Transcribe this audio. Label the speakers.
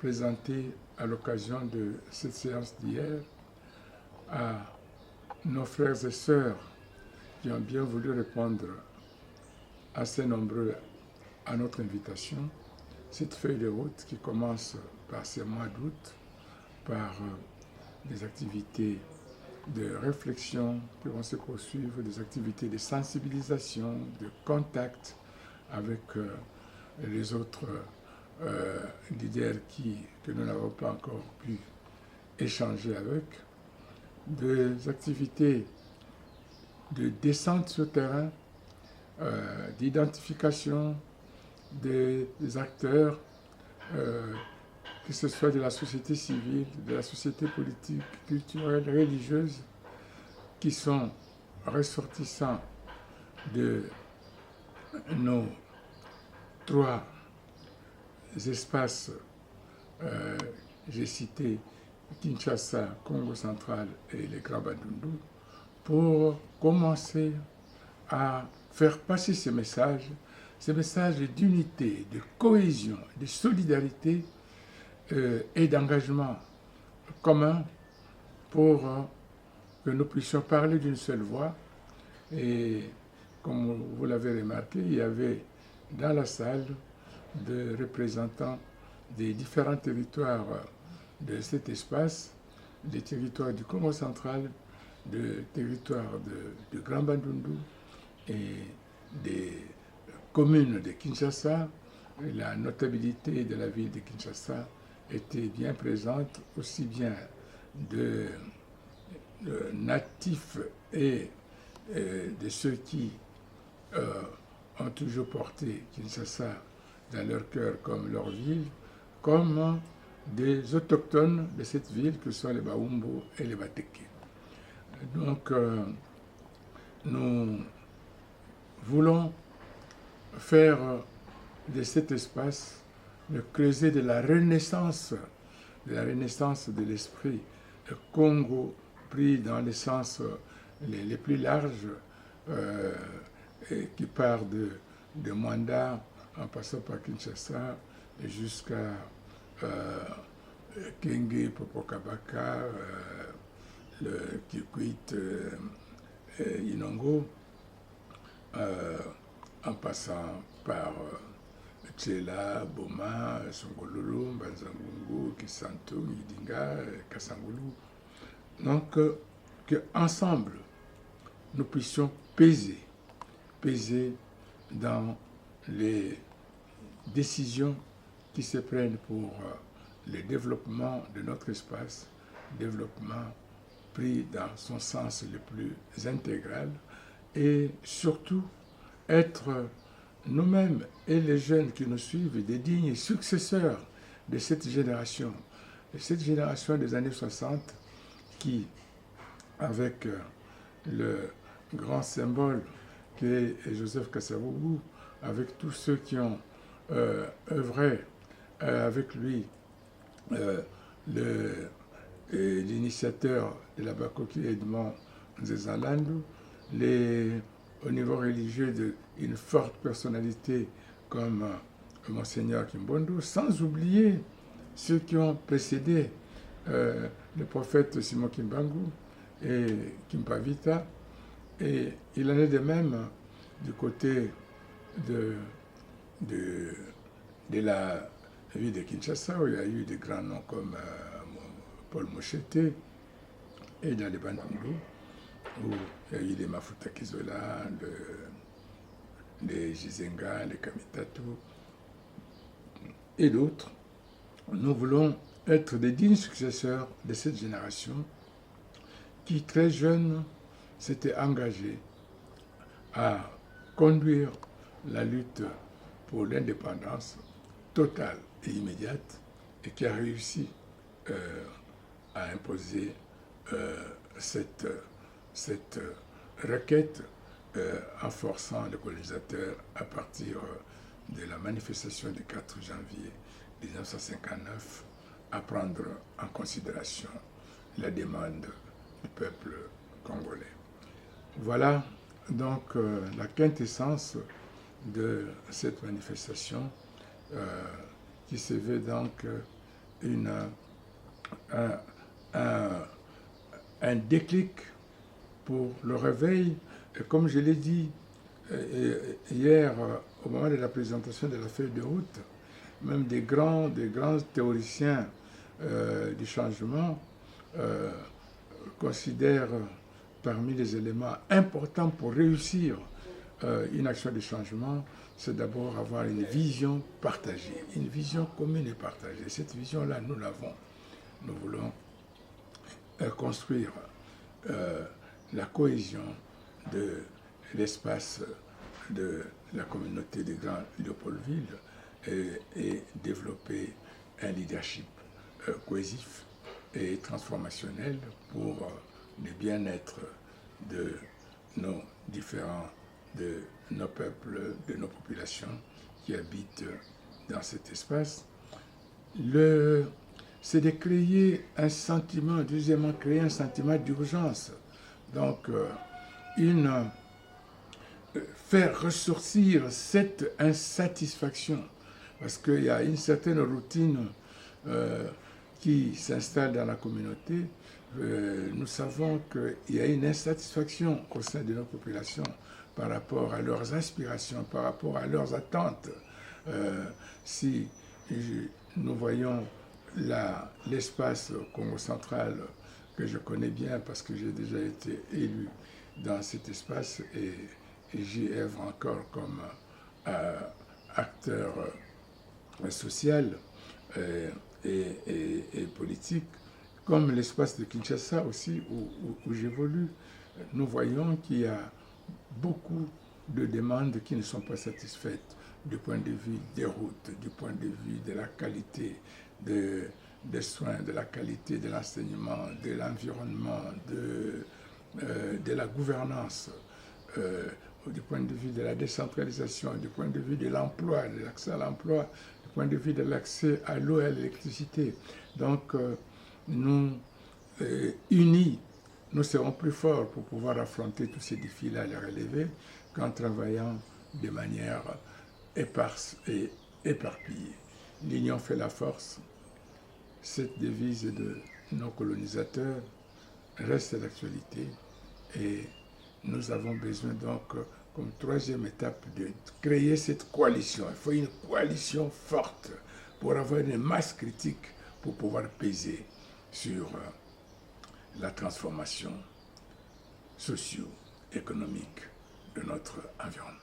Speaker 1: présenter à l'occasion de cette séance d'hier à nos frères et sœurs qui ont bien voulu répondre assez nombreux à notre invitation, cette feuille de route qui commence par ces mois d'août, par des activités de réflexion qui vont se poursuivre, des activités de sensibilisation, de contact avec les autres leaders que nous n'avons pas encore pu échanger avec, des activités de descente sur terrain, d'identification des acteurs, que ce soit de la société civile, de la société politique, culturelle, religieuse, qui sont ressortissants de nos trois espaces, j'ai cité Kinshasa, Congo central et les Grands Bandundu, pour commencer à faire passer ces messages d'unité, de cohésion, de solidarité et d'engagement commun pour que nous puissions parler d'une seule voix. Et comme vous l'avez remarqué, il y avait dans la salle des représentants des différents territoires de cet espace, des territoires du Congo central, des territoires de Grand Bandundu et des communes de Kinshasa. La notabilité de la ville de Kinshasa était bien présente, aussi bien de natifs et de ceux qui ont toujours porté Kinshasa dans leur cœur comme leur ville, comme des autochtones de cette ville que sont les Baumbo et les Bateke. Donc, nous voulons faire de cet espace le creuset de la renaissance de l'esprit Congo pris dans les sens les plus larges, qui part de Mwanda en passant par Kinshasa jusqu'à Kenge, Popokabaka, le Kikwit, Inongo, en passant par Tchela, Boma, Songololo, Mbanzangungu, Kisantu, Idinga, Kasangulu. Donc, qu'ensemble, nous puissions peser dans les décisions qui se prennent pour le développement de notre espace, développement pris dans son sens le plus intégral, et surtout être nous-mêmes et les jeunes qui nous suivent des dignes successeurs de cette génération des années 60 qui, avec le grand symbole qu'est Joseph Kasavubu, avec tous ceux qui ont œuvré avec lui, l'initiateur de la Bakoki Edmond Nzezalandu, au niveau religieux une forte personnalité comme Monseigneur Kimbondo, sans oublier ceux qui ont précédé le prophète Simon Kimbangu et Kimpavita. Et il en est de même du côté de la ville de Kinshasa, où il y a eu des grands noms comme Paul Mochete, et dans les Bandundu, où il y a eu les Mafuta Kizola, les Gizenga, les Kamitatu, et d'autres. Nous voulons être des dignes successeurs de cette génération qui, très jeune, s'était engagée à conduire la lutte pour l'indépendance totale et immédiate, et qui a réussi à imposer cette requête en forçant le colonisateur à partir de la manifestation du 4 janvier 1959 à prendre en considération la demande du peuple congolais. Voilà donc la quintessence de cette manifestation qui se veut donc un déclic pour le réveil. Et comme je l'ai dit hier, au moment de la présentation de la feuille de route, même des grands théoriciens du changement considèrent parmi les éléments importants pour réussir une action de changement, c'est d'abord avoir une vision partagée, une vision commune et partagée. Cette vision-là, nous l'avons. Nous voulons construire la cohésion de l'espace de la communauté des Grands Léopoldville et développer un leadership cohésif et transformationnel pour le bien-être de nos nos peuples, de nos populations qui habitent dans cet espace. C'est de créer un sentiment, deuxièmement, créer un sentiment d'urgence. Donc, faire ressortir cette insatisfaction, parce qu'il y a une certaine routine qui s'installe dans la communauté. Nous savons qu'il y a une insatisfaction au sein de nos populations par rapport à leurs aspirations, par rapport à leurs attentes. Si nous voyons l'espace Congo central que je connais bien parce que j'ai déjà été élu dans cet espace et j'y œuvre encore comme acteur social et politique, comme l'espace de Kinshasa aussi où j'évolue. Nous voyons qu'il y a beaucoup de demandes qui ne sont pas satisfaites du point de vue des routes, du point de vue de la qualité des soins, de la qualité de l'enseignement, de l'environnement, de la gouvernance, du point de vue de la décentralisation, du point de vue de l'emploi, de l'accès à l'emploi, du point de vue de l'accès à l'eau et à l'électricité. Donc, nous, unis, nous serons plus forts pour pouvoir affronter tous ces défis-là, les relever, qu'en travaillant de manière éparse et éparpillée. L'union fait la force. Cette devise de nos colonisateurs reste d'actualité et nous avons besoin donc, comme troisième étape, de créer cette coalition. Il faut une coalition forte pour avoir une masse critique pour pouvoir peser sur la transformation socio-économique de notre environnement.